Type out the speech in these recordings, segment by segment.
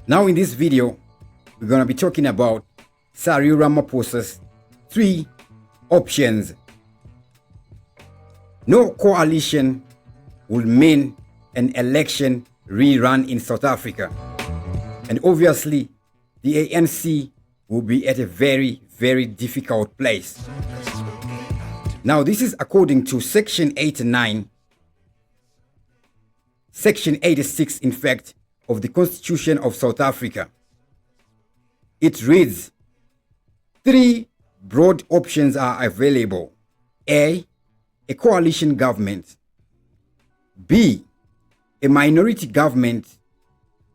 Now in this video, we're going to be talking about Cyril Ramaphosa's 3 options. No coalition will mean an election rerun in South Africa. And obviously, the ANC will be at a very, very difficult place. Now, this is according to Section 89, Section 86, in fact, of the Constitution of South Africa. It reads, 3 broad options are available. A coalition government. B, a minority government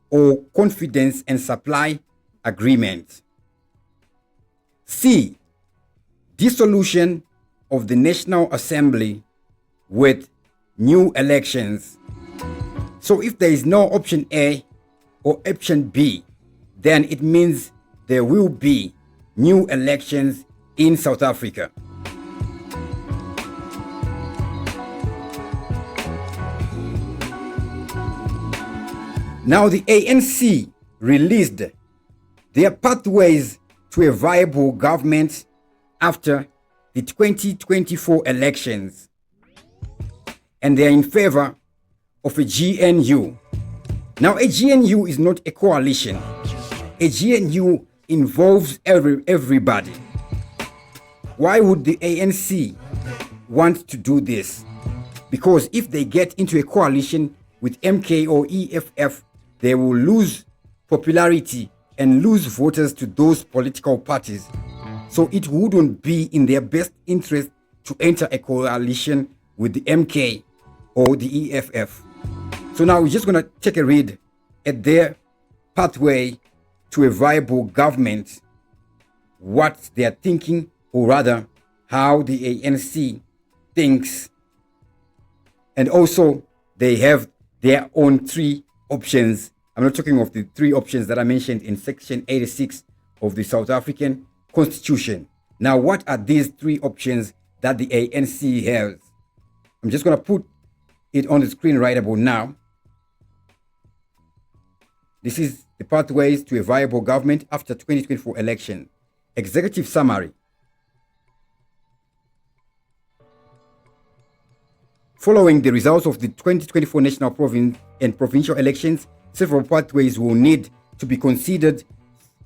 or confidence and supply agreement. C, dissolution of the National Assembly with new elections. So if there is no option A or option B, then it means there will be new elections in South Africa. Now the ANC released their pathways to a viable government after the 2024 elections, and they are in favor of a GNU. Now a GNU is not a coalition. A GNU involves everybody. Why would the ANC want to do this? Because if they get into a coalition with MK or EFF, they will lose popularity and lose voters to those political parties. So it wouldn't be in their best interest to enter a coalition with the MK or the EFF. So now we're just going to take a read at their pathway to a viable government, what they are thinking, or rather how the ANC thinks. And also they have their own 3 options. I'm not talking of the 3 options that I mentioned in Section 86 of the South African Constitution. Now, what are these 3 options that the ANC has? I'm just going to put it on the screen right about now. This is the pathways to a viable government after 2024 election. Executive summary. Following the results of the 2024 national, province, and provincial elections, several pathways will need to be considered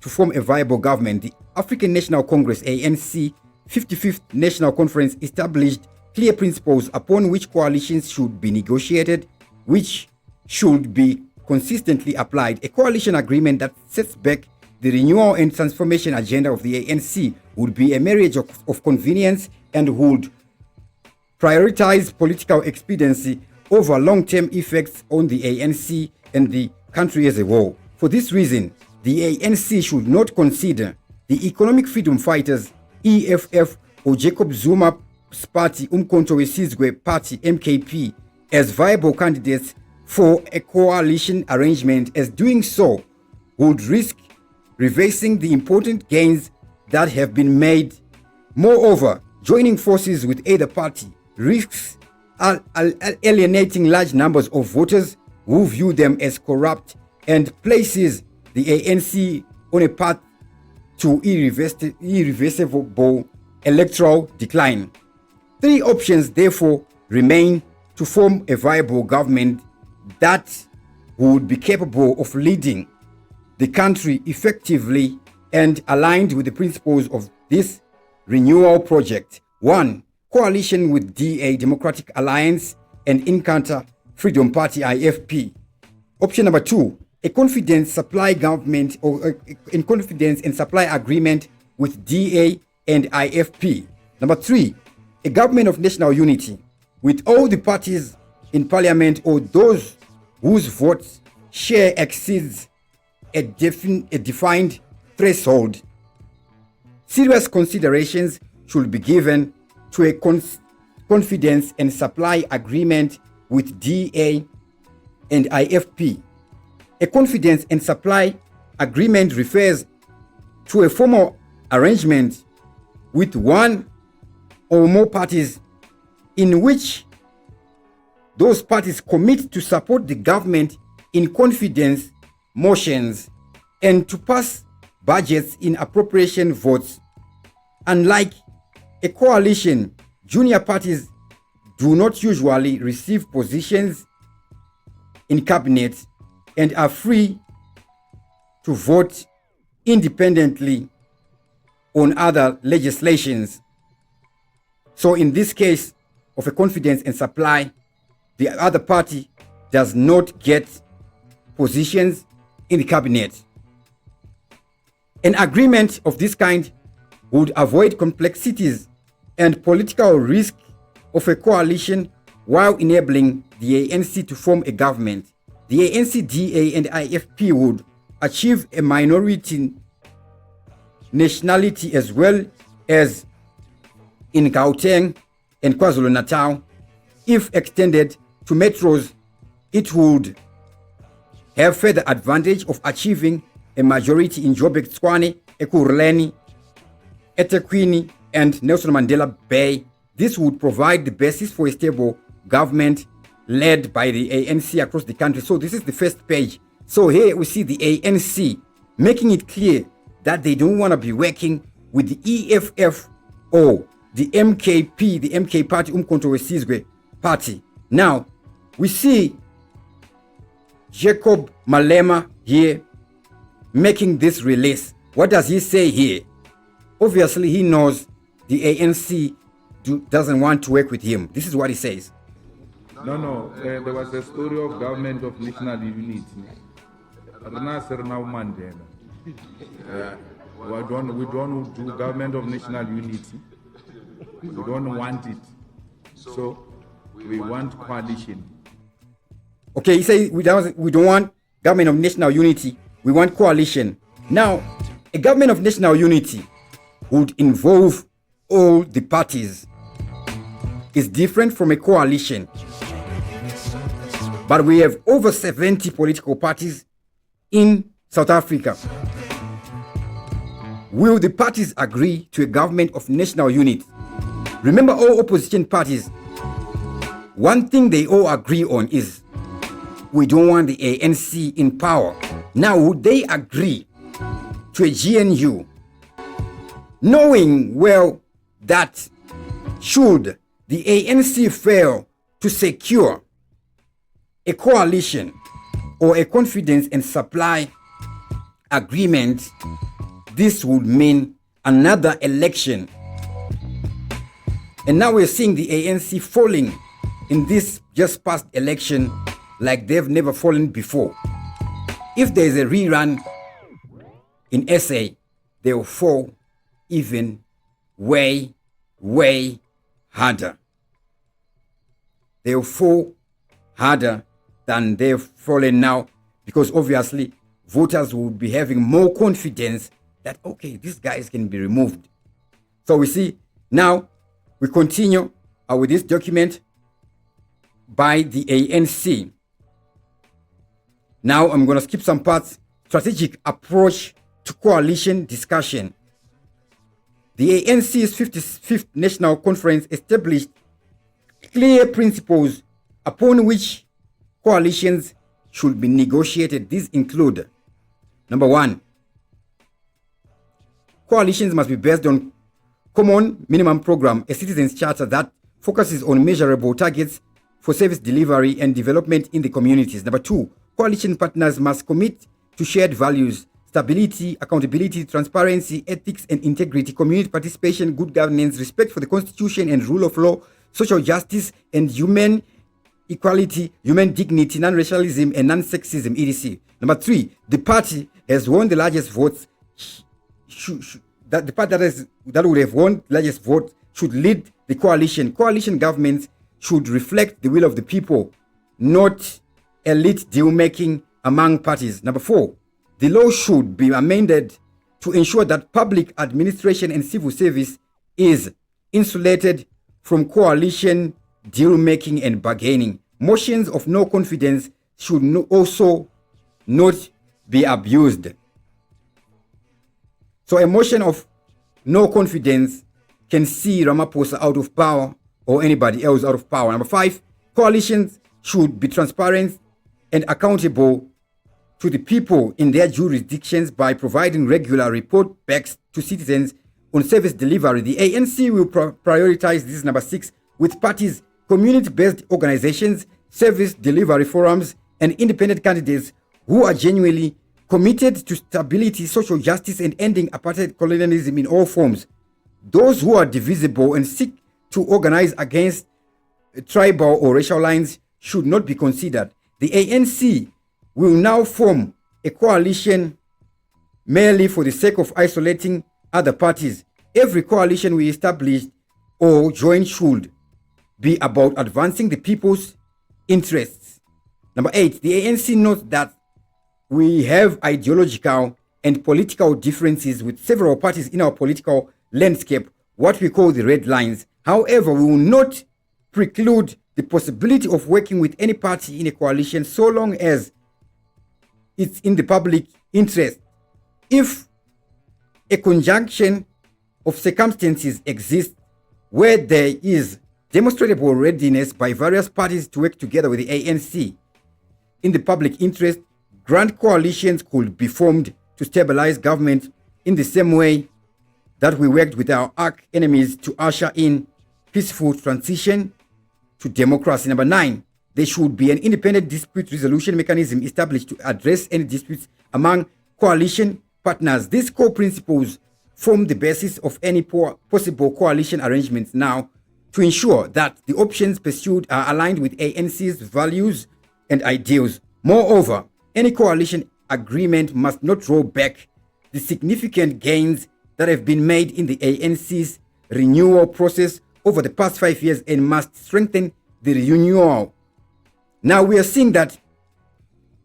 to form a viable government. The African National Congress, ANC, 55th National Conference established clear principles upon which coalitions should be negotiated, which should be consistently applied. A coalition agreement that sets back the renewal and transformation agenda of the ANC would be a marriage of convenience and would prioritize political expediency over long-term effects on the ANC and the country as a whole. For this reason, the ANC should not consider the Economic Freedom Fighters, EFF, or Jacob Zuma's party, Umkhonto weSizwe Party, MKP, as viable candidates for a coalition arrangement, as doing so would risk reversing the important gains that have been made. Moreover, joining forces with either party risks alienating large numbers of voters who view them as corrupt and places the ANC on a path to irreversible electoral decline. 3 options therefore remain to form a viable government that would be capable of leading the country effectively and aligned with the principles of this renewal project. 1. Coalition with DA, Democratic Alliance, and Encounter Freedom Party, IFP. Option number 2, a confidence supply government or in confidence and supply agreement with DA and IFP. Number 3, a government of national unity with all the parties in parliament or those whose votes share exceeds a defined threshold. Serious considerations should be given to a confidence and supply agreement with DA and IFP. A confidence and supply agreement refers to a formal arrangement with one or more parties in which those parties commit to support the government in confidence motions and to pass budgets in appropriation votes. Unlike a coalition, junior parties do not usually receive positions in cabinet and are free to vote independently on other legislations. So in this case of a confidence and supply, the other party does not get positions in the cabinet. An agreement of this kind would avoid complexities and political risk of a coalition while enabling the ANC to form a government. The ANC, DA and IFP would achieve a minority nationality as well as in Gauteng and KwaZulu-Natal. If extended to metros, it would have further advantage of achieving a majority in Joburg, Tshwane, Ekurhuleni, eThekwini and Nelson Mandela Bay. This would provide the basis for a stable government led by the ANC across the country. So this is the first page. So here we see the ANC making it clear that they don't want to be working with the EFF or the MKP, the MK party, Umkhonto we Sizwe party. Now, we see Jacob Malema here making this release. What does he say here? Obviously, he knows the ANC doesn't want to work with him. This is what he says. No, there was a story of government of national unity. We don't do government of national unity. We don't want it. So we want coalition. Okay, he says we don't want government of national unity. We want coalition. Now, a government of national unity would involve all the parties. It's different from a coalition. But we have over 70 political parties in South Africa. Will the parties agree to a government of national unity? Remember, all opposition parties, one thing they all agree on is we don't want the ANC in power. Now, would they agree to a GNU, knowing well that should the ANC fail to secure a coalition or a confidence and supply agreement, this would mean another election. And now we're seeing the ANC falling in this just past election like they've never fallen before. If there's a rerun in SA, they will fall even way harder. They will fall harder than they've fallen now, because obviously voters will be having more confidence that, okay, these guys can be removed. So we see now, we continue with this document by the ANC. Now I'm going to skip some parts. Strategic approach to coalition discussion. The ANC's 55th National Conference established clear principles upon which coalitions should be negotiated. These include, number one, coalitions must be based on common minimum program, a citizens charter that focuses on measurable targets for service delivery and development in the communities. Number two, coalition partners must commit to shared values, stability, accountability, transparency, ethics and integrity, community participation, good governance, respect for the constitution and rule of law, social justice and human equality, human dignity, non-racialism and non-sexism, etc. Number three, the party has won the largest votes. The party that would have won the largest vote should lead the coalition. Coalition governments should reflect the will of the people, not elite deal-making among parties. Number four, the law should be amended to ensure that public administration and civil service is insulated from coalition deal-making and bargaining. Motions of no confidence should also not be abused. So a motion of no confidence can see Ramaphosa out of power or anybody else out of power. Number five, coalitions should be transparent and accountable to to the people in their jurisdictions by providing regular report backs to citizens on service delivery. The ANC will prioritize, this is number 6, with parties, community-based organizations, service delivery forums, and independent candidates who are genuinely committed to stability, social justice, and ending apartheid colonialism in all forms. Those who are divisible and seek to organize against tribal or racial lines should not be considered. The ANC will now form a coalition merely for the sake of isolating other parties. Every coalition we establish or join should be about advancing the people's interests. Number 8, the ANC notes that we have ideological and political differences with several parties in our political landscape, what we call the red lines. However, we will not preclude the possibility of working with any party in a coalition so long as it's in the public interest. If a conjunction of circumstances exists where there is demonstrable readiness by various parties to work together with the ANC in the public interest, grand coalitions could be formed to stabilize government in the same way that we worked with our arch enemies to usher in peaceful transition to democracy. Number 9, there should be an independent dispute resolution mechanism established to address any disputes among coalition partners. These core principles form the basis of any possible coalition arrangements now to ensure that the options pursued are aligned with ANC's values and ideals. Moreover, any coalition agreement must not roll back the significant gains that have been made in the ANC's renewal process over the past 5 years and must strengthen the renewal. Now we are seeing that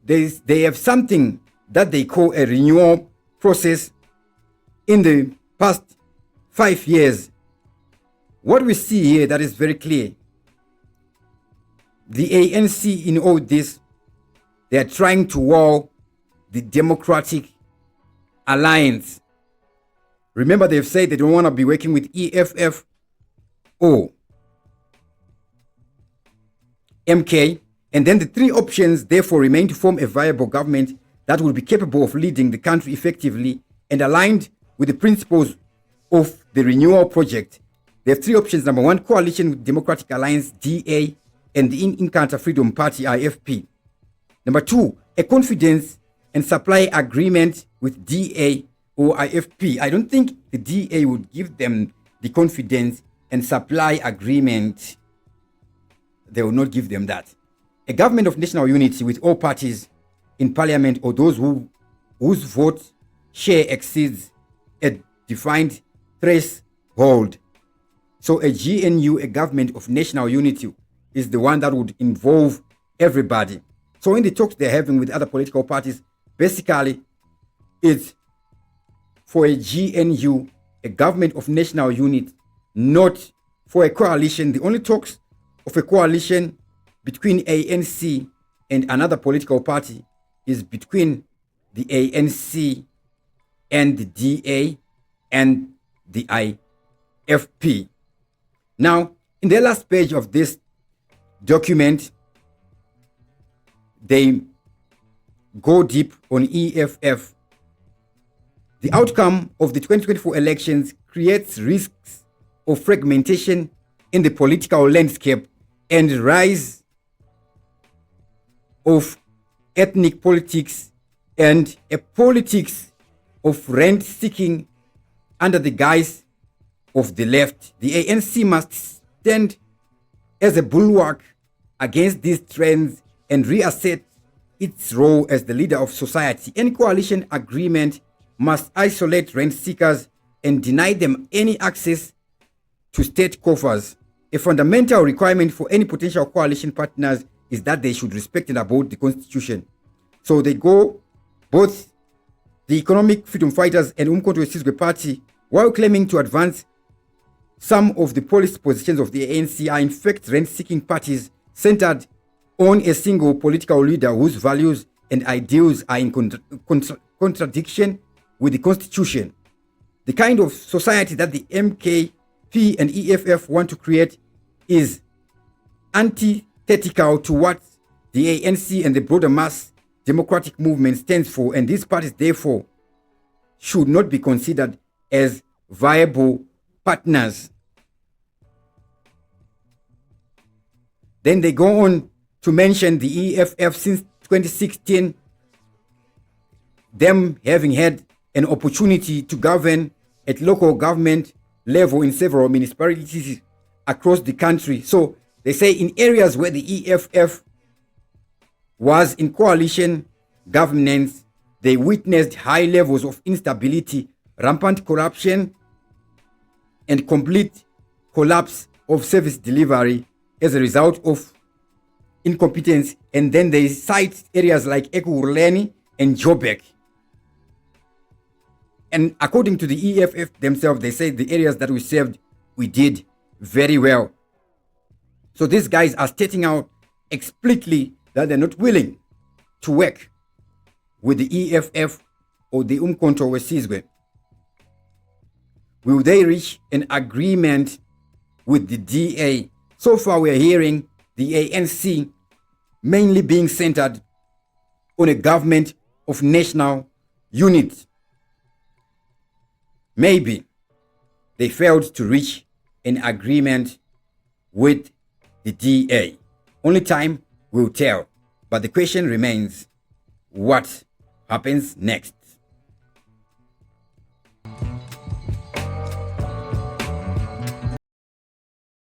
they have something that they call a renewal process in the past 5 years. What we see here that is very clear, the ANC in all this, they are trying to wall the Democratic Alliance. Remember, they've said they don't want to be working with EFF or MK. And then the 3 options therefore remain to form a viable government that will be capable of leading the country effectively and aligned with the principles of the renewal project. There are 3 options. Number 1, coalition with Democratic Alliance, DA, and the Inkatha Freedom Party, IFP. Number 2, a confidence and supply agreement with DA or IFP. I don't think the DA would give them the confidence and supply agreement. They will not give them that. A government of national unity with all parties in parliament or those whose vote share exceeds a defined threshold. So a GNU, a government of national unity, is the one that would involve everybody. So in the talks they're having with other political parties, basically it's for a GNU, a government of national unity, not for a coalition. The only talks of a coalition between ANC and another political party is between the ANC and the DA and the IFP. Now, in the last page of this document, they go deep on EFF. The outcome of the 2024 elections creates risks of fragmentation in the political landscape and rise of ethnic politics and a politics of rent-seeking under the guise of the left. The ANC must stand as a bulwark against these trends and reassert its role as the leader of society. Any coalition agreement must isolate rent seekers and deny them any access to state coffers. A fundamental requirement for any potential coalition partners is that they should respect and uphold the constitution. So they go, both the economic freedom fighters and Umkhonto we Sizwe party, while claiming to advance some of the policy positions of the ANC, are in fact rent-seeking parties centered on a single political leader whose values and ideals are in contradiction with the constitution. The kind of society that the MKP and EFF want to create is antithetical to what the ANC and the broader mass Democratic Movement stands for, and these parties therefore should not be considered as viable partners. Then they go on to mention the EFF since 2016, them having had an opportunity to govern at local government level in several municipalities across the country. So they say in areas where the EFF was in coalition governance, they witnessed high levels of instability, rampant corruption, and complete collapse of service delivery as a result of incompetence. And then they cite areas like Ekurhuleni and Joburg. And according to the EFF themselves, they say the areas that we served, we did very well. So these guys are stating out explicitly that they're not willing to work with the EFF or the Umkhonto weSizwe. Will they reach an agreement with the DA? So far we are hearing the ANC mainly being centered on a government of national unity. Maybe they failed to reach an agreement with the DA. Only time will tell. But the question remains, what happens next?